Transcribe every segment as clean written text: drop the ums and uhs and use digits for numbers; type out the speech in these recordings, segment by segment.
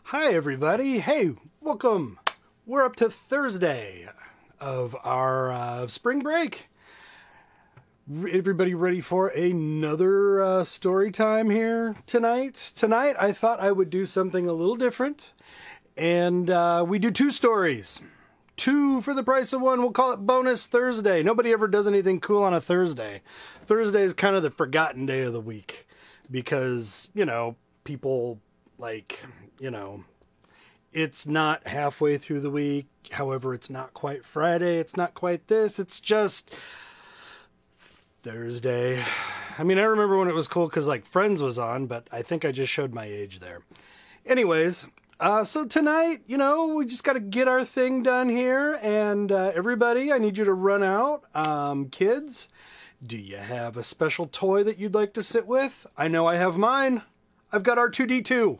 Hi everybody, hey, welcome. We're up to Thursday of our spring break. Everybody ready for another story time here tonight? Tonight I thought I would do something a little different, and we do two stories. Two for the price of one. We'll call it Bonus Thursday. Nobody ever does anything cool on a Thursday. Thursday is kind of the forgotten day of the week because, you know, people like, you know, it's not halfway through the week. However, it's not quite Friday. It's not quite this. It's just Thursday. I mean, I remember when it was cool because like Friends was on, but I think I just showed my age there. Anyways, so tonight, you know, we just got to get our thing done here. And everybody, I need you to run out. Kids, do you have a special toy that you'd like to sit with? I know I have mine. I've got R2-D2.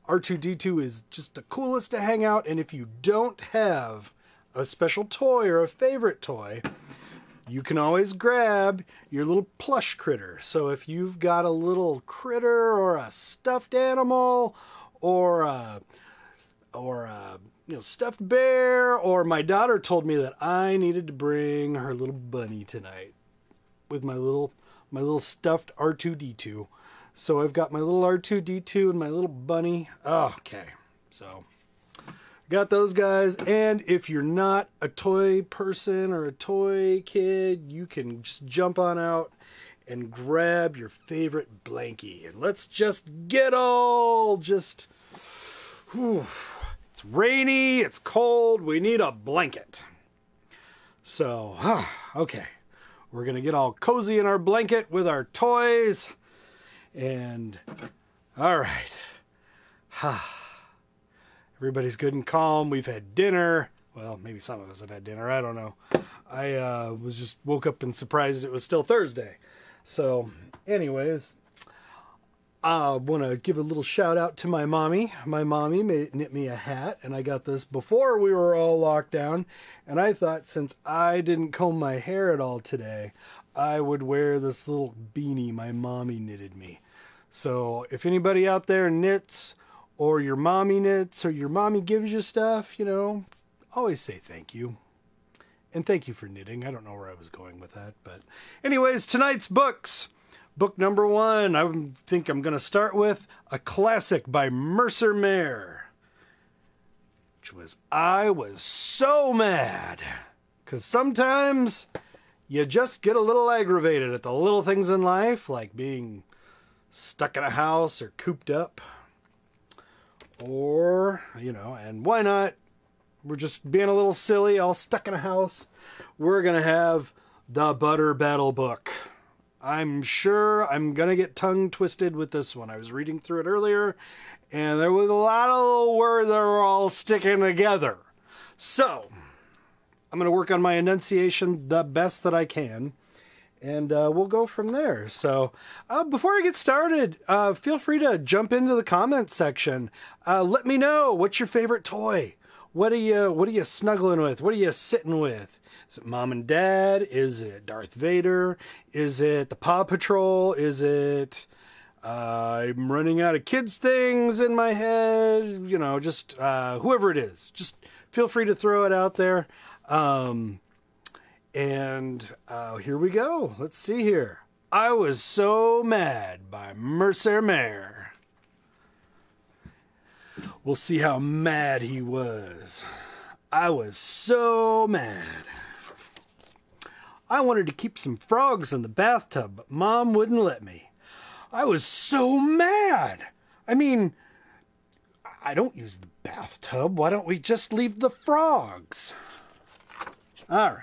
R2-D2 is just the coolest to hang out. And if you don't have a special toy or a favorite toy, you can always grab your little plush critter. So if you've got a little critter or a stuffed animal or a stuffed bear, or my daughter told me that I needed to bring her little bunny tonight with my little stuffed R2-D2. So I've got my little R2-D2 and my little bunny. Oh, okay, so got those guys. And if you're not a toy person or a toy kid, you can just jump on out and grab your favorite blankie. And let's just get all just... Whew. It's rainy, it's cold, we need a blanket. So, okay. We're going to get all cozy in our blanket with our toys. And, all right. Everybody's good and calm. We've had dinner. Well, maybe some of us have had dinner. I don't know. I woke up and surprised it was still Thursday. So, anyways, I want to give a little shout out to my mommy. My mommy knit me a hat, and I got this before we were all locked down. And I thought since I didn't comb my hair at all today, I would wear this little beanie my mommy knitted me. So if anybody out there knits, or your mommy knits, or your mommy gives you stuff, you know, always say thank you. And thank you for knitting. I don't know where I was going with that. But anyways, tonight's books. Book number one, I think I'm going to start with a classic by Mercer Mayer, which was I Was So Mad. Because sometimes you just get a little aggravated at the little things in life, like being stuck in a house or cooped up. Or, you know, and why not? We're just being a little silly, all stuck in a house. We're going to have the Butter Battle book. I'm sure I'm going to get tongue twisted with this one. I was reading through it earlier, and there was a lot of little words that were all sticking together. So, I'm going to work on my enunciation the best that I can, and we'll go from there. So, before I get started, feel free to jump into the comments section. Let me know, what's your favorite toy? What are you snuggling with? What are you sitting with? Is it Mom and Dad? Is it Darth Vader? Is it the Paw Patrol? Is it I'm running out of kids things in my head? You know, just whoever it is. Just feel free to throw it out there. Here we go. Let's see here. I Was So Mad by Mercer Mayer. We'll see how mad he was. I was so mad. I wanted to keep some frogs in the bathtub, but Mom wouldn't let me. I was so mad. I mean, I don't use the bathtub. Why don't we just leave the frogs? All right.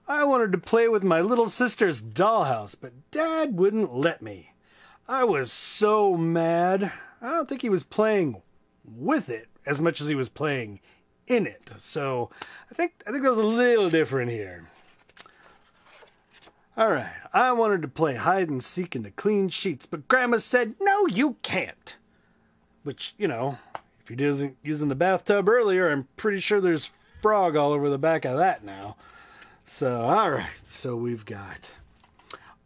I wanted to play with my little sister's dollhouse, but Dad wouldn't let me. I was so mad. I don't think he was playing with it as much as he was playing in it. So I think that was a little different here. All right, I wanted to play hide and seek in the clean sheets, but Grandma said, "No, you can't." Which, you know, if he wasn't using the bathtub earlier, I'm pretty sure there's frog all over the back of that now. So, all right, so we've got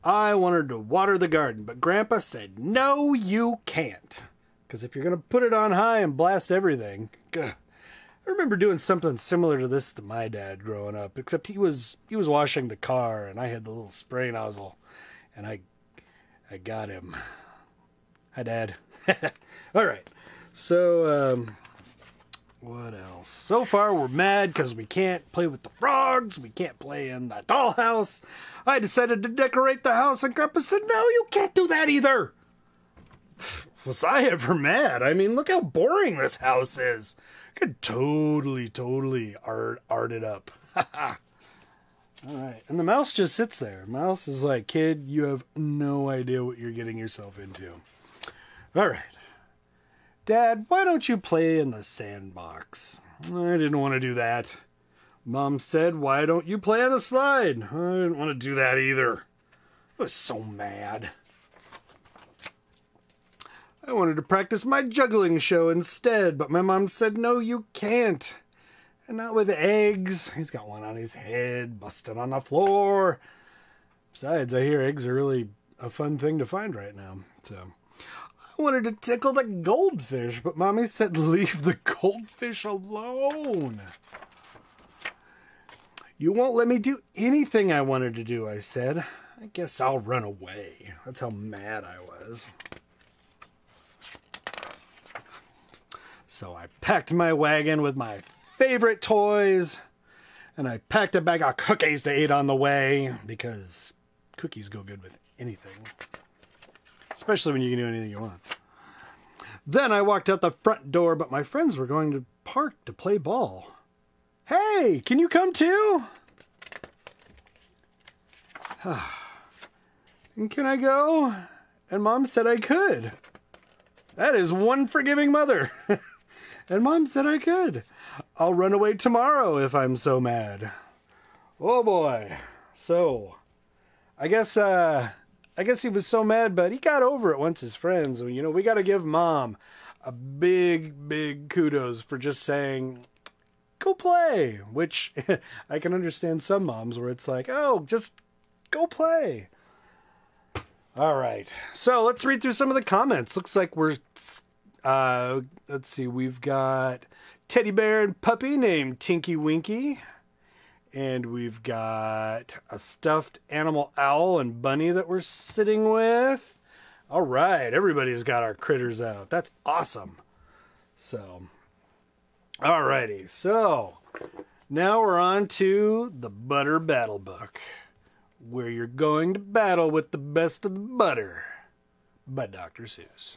I wanted to water the garden, but Grandpa said, "No, you can't." Because if you're going to put it on high and blast everything... I remember doing something similar to this to my dad growing up, except he was washing the car, and I had the little spray nozzle, and I got him. Hi, Dad. All right. So, what else? So far, we're mad because we can't play with the frogs. We can't play in the dollhouse. I decided to decorate the house, and Grandpa said, no, you can't do that either. Was I ever mad? I mean, look how boring this house is. I could totally art it up. All right. And the mouse just sits there. Mouse is like, kid, you have no idea what you're getting yourself into. All right. Dad, why don't you play in the sandbox? I didn't want to do that. Mom said, why don't you play on the slide? I didn't want to do that either. I was so mad. I wanted to practice my juggling show instead, but my mom said, no, you can't. And not with eggs. He's got one on his head, busted on the floor. Besides, I hear eggs are really a fun thing to find right now. So I wanted to tickle the goldfish, but Mommy said, leave the goldfish alone. You won't let me do anything I wanted to do, I said. I guess I'll run away. That's how mad I was. So I packed my wagon with my favorite toys, and I packed a bag of cookies to eat on the way, because cookies go good with anything, especially when you can do anything you want. Then I walked out the front door, but my friends were going to park to play ball. Hey, can you come too? And can I go? And Mom said I could. That is one forgiving mother. And Mom said I could. I'll run away tomorrow if I'm so mad. Oh boy. So, I guess he was so mad, but he got over it once his friends. You know, we got to give Mom a big kudos for just saying, go play. Which I can understand some moms where it's like, oh, just go play. All right. So let's read through some of the comments. Looks like we're... let's see, we've got teddy bear and puppy named Tinky Winky. And we've got a stuffed animal owl and bunny that we're sitting with. All right, everybody's got our critters out. That's awesome. So, all righty. So, now we're on to the Butter Battle Book, where you're going to battle with the best of the butter, by Dr. Seuss.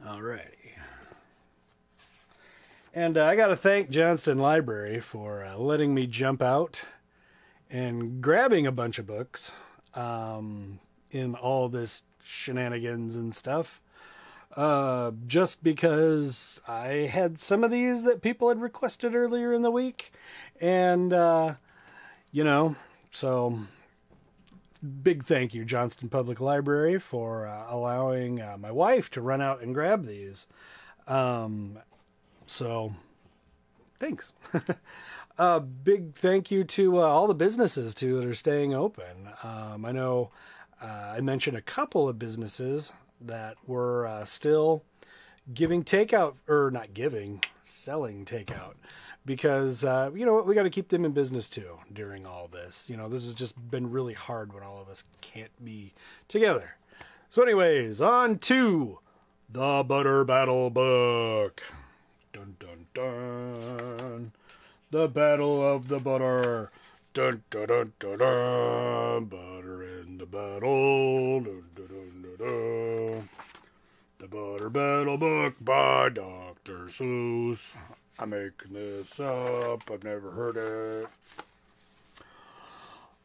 Alrighty. And I got to thank Johnston Library for letting me jump out and grabbing a bunch of books in all this shenanigans and stuff. Just because I had some of these that people had requested earlier in the week. And, you know, so big thank you, Johnston Public Library, for allowing my wife to run out and grab these. So, thanks. Big thank you to all the businesses, too, that are staying open. I know I mentioned a couple of businesses that were still giving takeout, or not giving, selling takeout. Because, you know what, we got to keep them in business, too, during all this. You know, this has just been really hard when all of us can't be together. So anyways, on to the Butter Battle Book. Dun, dun, dun. The Battle of the Butter. Dun, dun, dun, dun, dun. Butter in the battle. Dun, dun, dun, dun, dun. The Butter Battle Book by Dr. Seuss. I'm making this up. I've never heard it.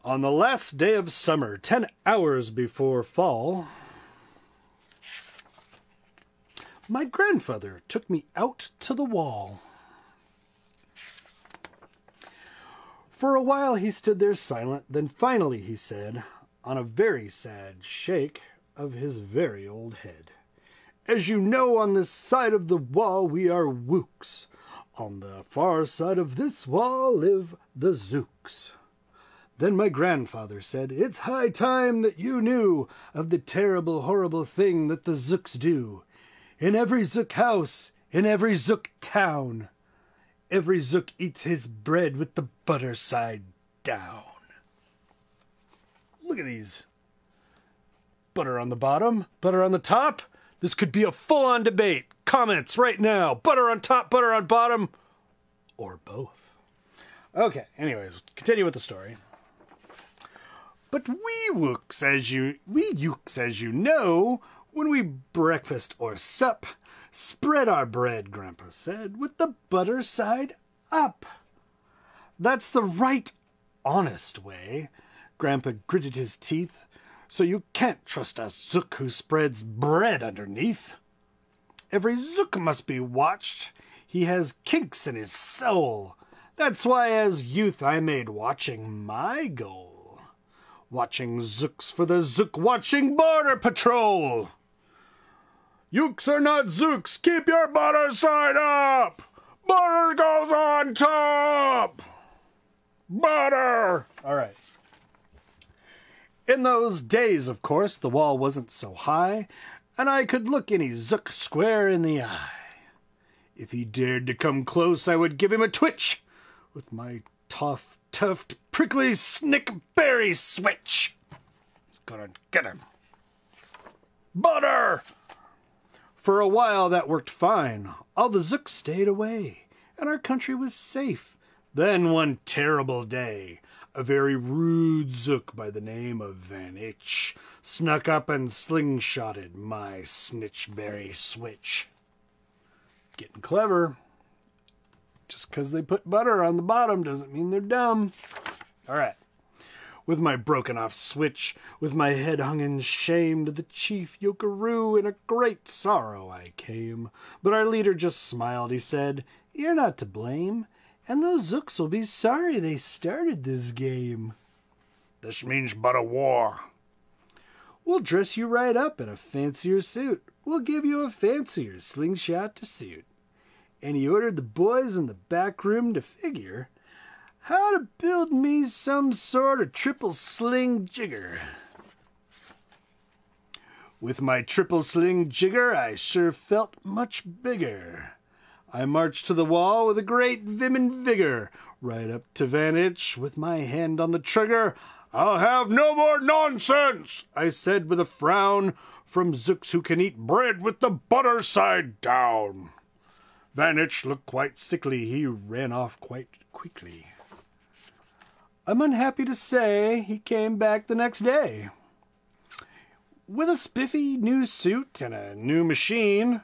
On the last day of summer, 10 hours before fall, my grandfather took me out to the wall. For a while he stood there silent, then finally he said, on a very sad shake of his very old head, "As you know, on this side of the wall we are Wooks. On the far side of this wall live the Zooks." Then my grandfather said, "It's high time that you knew of the terrible, horrible thing that the Zooks do. in every Zook house, in every Zook town. Every Zook eats his bread with the butter side down. Look at these. Butter on the bottom, butter on the top. This could be a full-on debate. Comments right now. Butter on top, butter on bottom, or both. Okay, anyways, continue with the story. But we Yooks, as you know, when we breakfast or sup, spread our bread, Grandpa said, with the butter side up. That's the right, honest way. Grandpa gritted his teeth. So you can't trust a Zook who spreads bread underneath. Every Zook must be watched. He has kinks in his soul. That's why as youth I made watching my goal. Watching Zooks for the Zook Watching Border Patrol. Yooks are not Zooks. Keep your butter side up. Butter goes on top. Butter. All right. In those days, of course, the wall wasn't so high, and I could look any Zook square in the eye. If he dared to come close, I would give him a twitch with my tough, prickly snickberry switch. He's gonna get him. Butter! For a while that worked fine. All the Zooks stayed away, and our country was safe. Then one terrible day, a very rude Zook by the name of Van Itch snuck up and slingshotted my snitchberry switch. Getting clever. Just 'cause they put butter on the bottom doesn't mean they're dumb. All right. With my broken off switch, with my head hung in shame, to the chief yokaroo in a great sorrow I came. But our leader just smiled. He said, "You're not to blame. And those Zooks will be sorry they started this game. This means but a war. We'll dress you right up in a fancier suit. We'll give you a fancier slingshot to suit." And he ordered the boys in the back room to figure how to build me some sort of triple sling jigger. With my triple sling jigger, I sure felt much bigger. I marched to the wall with a great vim and vigor, right up to Van Itch with my hand on the trigger. "I'll have no more nonsense," I said with a frown, "from Zooks who can eat bread with the butter side down." Van Itch looked quite sickly. He ran off quite quickly. I'm unhappy to say he came back the next day with a spiffy new suit and a new machine.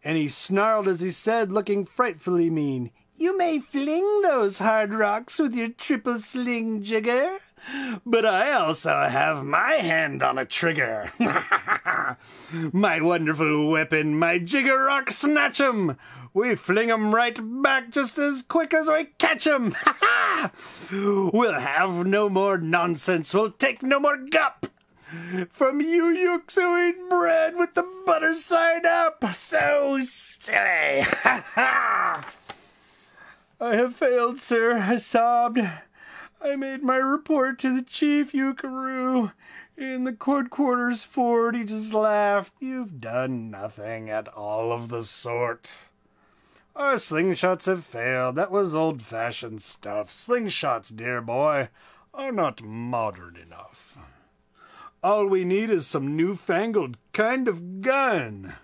And he snarled as he said, looking frightfully mean, "You may fling those hard rocks with your triple sling jigger, but I also have my hand on a trigger. My wonderful weapon, my jigger rock snatch 'em. We fling 'em right back just as quick as we catch 'em. We'll have no more nonsense, we'll take no more gup from you Yooks who eat bread with the butter side up. So silly. I have failed, sir," I sobbed. "I made my report to the chief Yookaroo in the court quarters fort. He just laughed. You've done nothing at all of the sort. Our slingshots have failed. That was old-fashioned stuff. Slingshots, dear boy, are not modern enough. All we need is some newfangled kind of gun.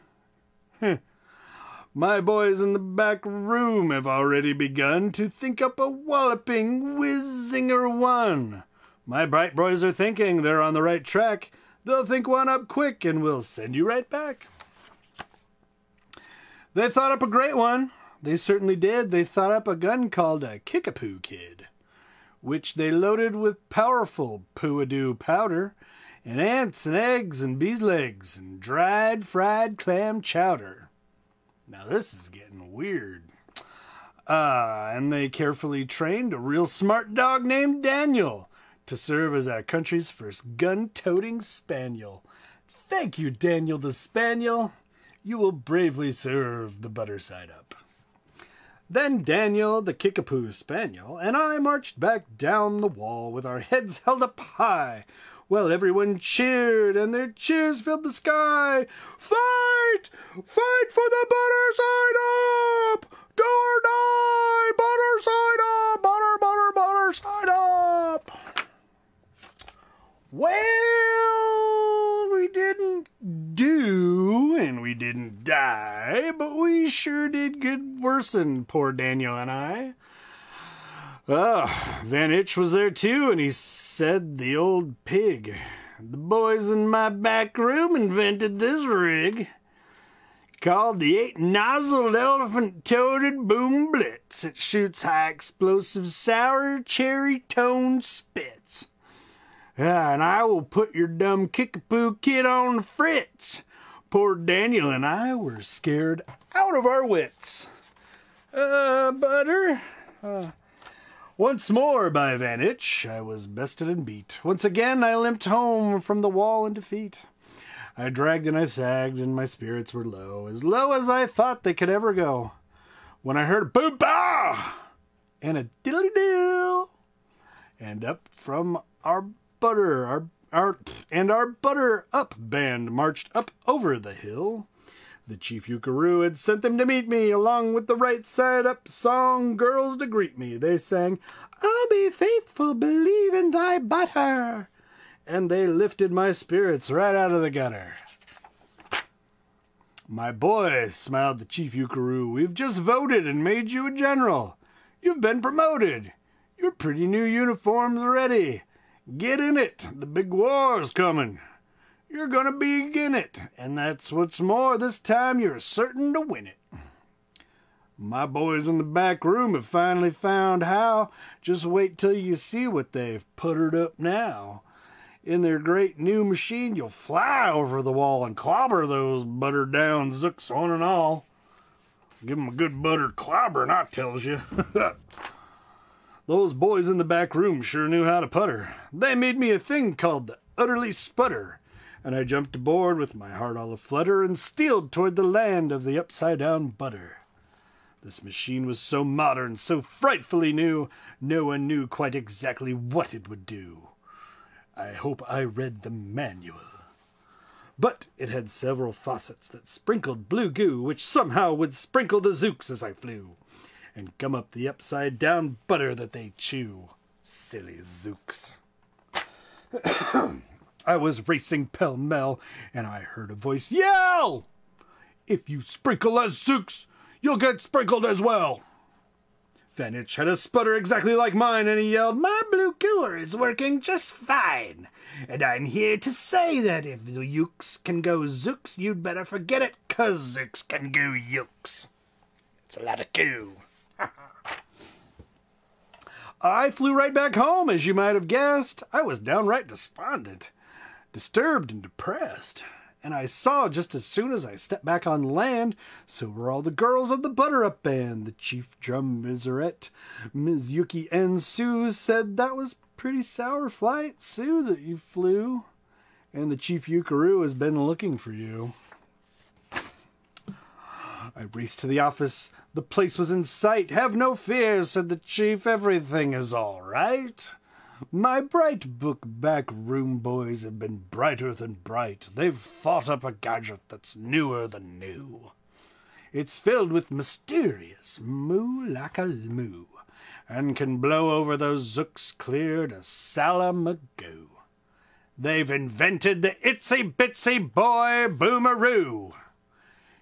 My boys in the back room have already begun to think up a walloping whizzinger one. My bright boys are thinking they're on the right track. They'll think one up quick and we'll send you right back." They thought up a great one. They certainly did. They thought up a gun called a Kickapoo Kid, which they loaded with powerful poo-a-doo powder, and ants and eggs and bees' legs and dried fried clam chowder. Now this is getting weird. And they carefully trained a real smart dog named Daniel to serve as our country's first gun-toting spaniel. Thank you, Daniel the Spaniel. You will bravely serve the butter side up. Then Daniel, the Kickapoo Spaniel, and I marched back down the wall with our heads held up high, Well, everyone cheered, and their cheers filled the sky. Fight! Fight for the butter side up! Do or die! Butter side up! Butter, butter, butter side up! Well, we didn't do, and we didn't die, but we sure did get worsen, poor Daniel and I. Van Itch was there too, and he said the old pig. The boys in my back room invented this rig, called the 8-nozzled elephant-toaded boom blitz. It shoots high explosive sour cherry tone spits. And I will put your dumb kickapoo kid on the fritz. Poor Daniel and I were scared out of our wits. Butter. Once more by Van Itch, I was bested and beat. Once again I limped home from the wall in defeat. I dragged and I sagged, and my spirits were low as I thought they could ever go, when I heard a boom-bah! And a diddly-doo! And up from our butter, our butter up band marched up over the hill. The chief Yukaroo had sent them to meet me, along with the right side up song girls to greet me. They sang, "I'll be faithful, believe in thy butter," and they lifted my spirits right out of the gutter. "My boy," smiled the chief Yukaroo, "we've just voted and made you a general. You've been promoted. Your pretty new uniform's ready. Get in it. The big war's coming. You're gonna begin it, and that's what's more, this time you're certain to win it. My boys in the back room have finally found how. Just wait till you see what they've puttered up now. In their great new machine, you'll fly over the wall and clobber those buttered down zooks one and all. Give 'em a good butter clobbering, I tells you." Those boys in the back room sure knew how to putter. They made me a thing called the utterly sputter, and I jumped aboard with my heart all aflutter and steeled toward the land of the upside-down butter. This machine was so modern, so frightfully new, no one knew quite exactly what it would do. I hope I read the manual. But it had several faucets that sprinkled blue goo, which somehow would sprinkle the zooks as I flew, and gum up the upside-down butter that they chew. Silly zooks. I was racing pell-mell, and I heard a voice yell, "If you sprinkle us zooks, you'll get sprinkled as well." Van Itch had a sputter exactly like mine, and he yelled, "My blue gooer is working just fine, and I'm here to say that if the yooks can go zooks, you'd better forget it, 'cause zooks can go yooks." It's a lot of goo. I flew right back home, as you might have guessed. I was downright despondent, disturbed and depressed, and I saw just as soon as I stepped back on land, so were all the girls of the Butter-Up Band. The chief drum miserette, Ms. Yuki and Sue, said that was pretty sour flight, Sue, that you flew, and the chief Yukaroo has been looking for you. I raced to the office. The place was in sight. "Have no fears," said the chief. "Everything is all right. My bright book back room boys have been brighter than bright. They've thought up a gadget that's newer than new. It's filled with mysterious moo-lacka-moo, and can blow over those zooks clear to Salamagoo. They've invented the itsy-bitsy boy boomeroo.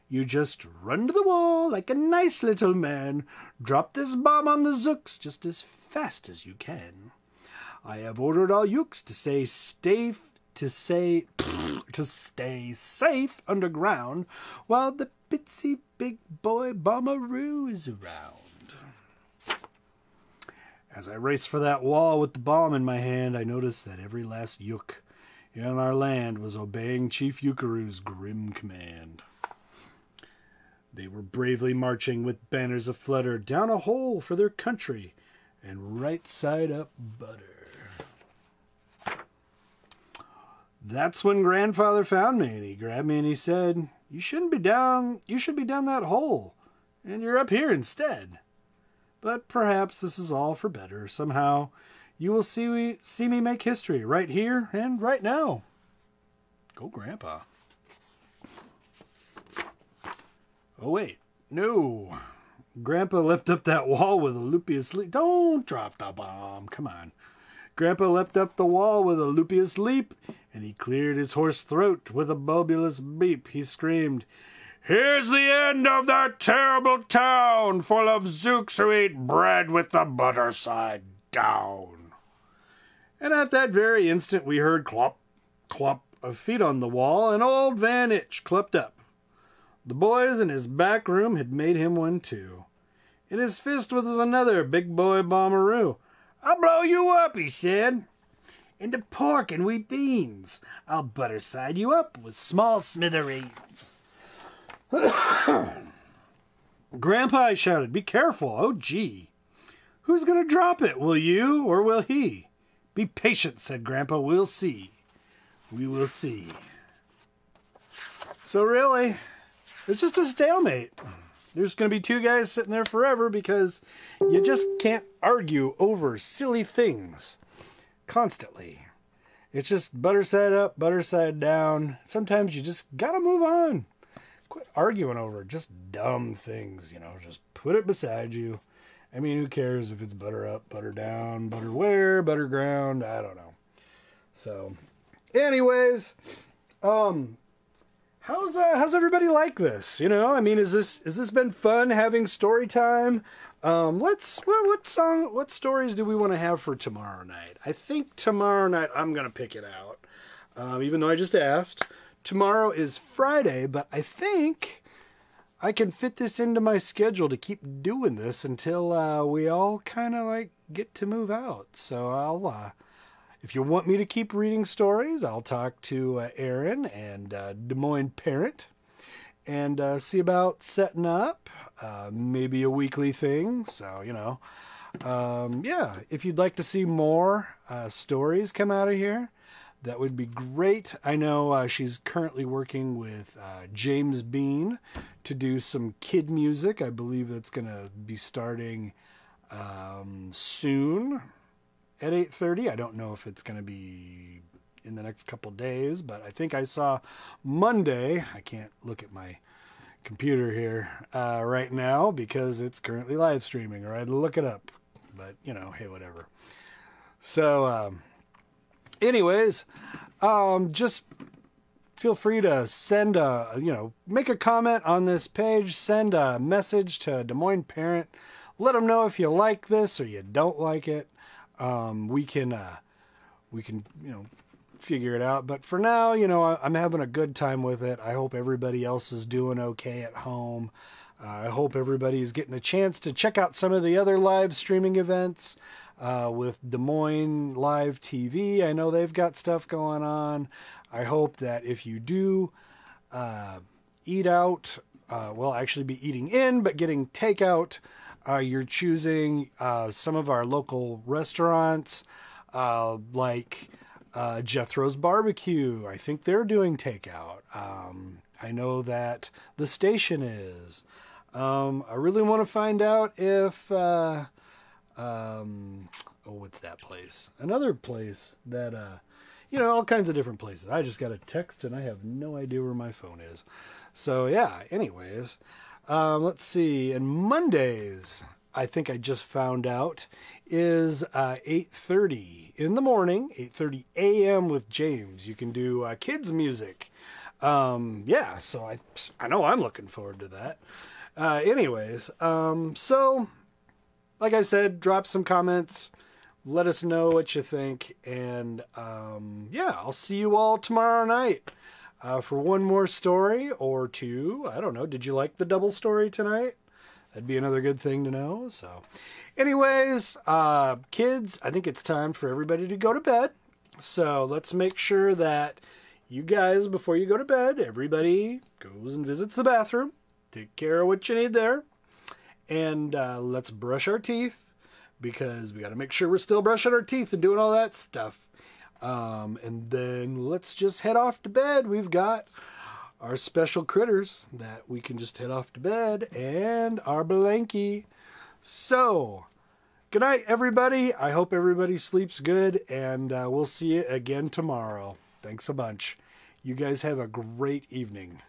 You just run to the wall like a nice little man. Drop this bomb on the zooks just as fast as you can. I have ordered all yooks to stay safe underground while the bitsy big boy bomberoo is around." As I raced for that wall with the bomb in my hand, I noticed that every last yook in our land was obeying Chief Yukaroo's grim command. They were bravely marching with banners aflutter down a hole for their country and right side up butter. That's when Grandfather found me, and he grabbed me and he said, you should be down that hole, and you're up here instead. But perhaps this is all for better. Somehow You will see me make history right here and right now. Go, Grandpa. Oh, wait. No. Grandpa leapt up that wall with a loopy asleep. Don't drop the bomb. Come on. Grandpa leapt up the wall with a loopy leap, and he cleared his hoarse throat with a bubulous beep. He screamed, "Here's the end of that terrible town, full of zooks who eat bread with the butter side down." And at that very instant we heard clop, clop of feet on the wall, and old Van Itch clept up. The boys in his back room had made him one too. In his fist was another big boy bomberoo. "I'll blow you up," he said, "into pork and wheat beans. I'll butter side you up with small smithereens." "Grandpa," I shouted, "be careful. Oh, gee. Who's going to drop it? Will you or will he?" "Be patient," said Grandpa. "We'll see. We will see." So really, it's just a stalemate. There's going to be two guys sitting there forever because you just can't argue over silly things constantly. It's just butter side up, butter side down. Sometimes you just got to move on. Quit arguing over just dumb things, just put it beside you. I mean, who cares if it's butter up, butter down, butter where, butter ground, I don't know. So, anyways, how's everybody like this? I mean, has this been fun having story time? What stories do we want to have for tomorrow night? I think tomorrow night I'm gonna pick it out. Even though I just asked. Tomorrow is Friday, but I think I can fit this into my schedule to keep doing this until we all kind of get to move out. So if you want me to keep reading stories, I'll talk to Aaron and Des Moines Parent and see about setting up maybe a weekly thing. So, yeah, if you'd like to see more stories come out of here, that would be great. I know she's currently working with James Bean to do some kid music. I believe that's going to be starting soon at 8:30. I don't know if it's going to be in the next couple days, but I think I saw Monday. I can't look at my computer here right now because it's currently live streaming, or I'd look it up. But, hey, whatever. So, anyways, just feel free to send make a comment on this page, send a message to Des Moines Parent. Let them know if you like this or you don't like it. We can figure it out. But for now, I'm having a good time with it. I hope everybody else is doing okay at home. I hope everybody's getting a chance to check out some of the other live streaming events with Des Moines Live TV. I know they've got stuff going on. I hope that if you do eat out, actually be eating in, but getting takeout, you're choosing some of our local restaurants like Jethro's Barbecue. I think they're doing takeout. I know that the station is. I really want to find out if what's that place? Another place that all kinds of different places. I just got a text and I have no idea where my phone is. So yeah, anyways, let's see. And Mondays, I think I just found out, is 8:30 in the morning, 8:30 a.m. with James. You can do kids music. Yeah, so I know I'm looking forward to that. Anyways, so like I said, drop some comments. Let us know what you think. And yeah, I'll see you all tomorrow night for one more story or two. I don't know. Did you like the double story tonight? That'd be another good thing to know. So anyways, kids, I think it's time for everybody to go to bed. So let's make sure that you guys, before you go to bed, everybody goes and visits the bathroom. Take care of what you need there. And let's brush our teeth, because we got to make sure we're still brushing our teeth and doing all that stuff. And then let's just head off to bed. We've got our special critters that we can just head off to bed, and our blankie. So Good night, everybody. I hope everybody sleeps good, and we'll see you again tomorrow. Thanks a bunch. You guys have a great evening.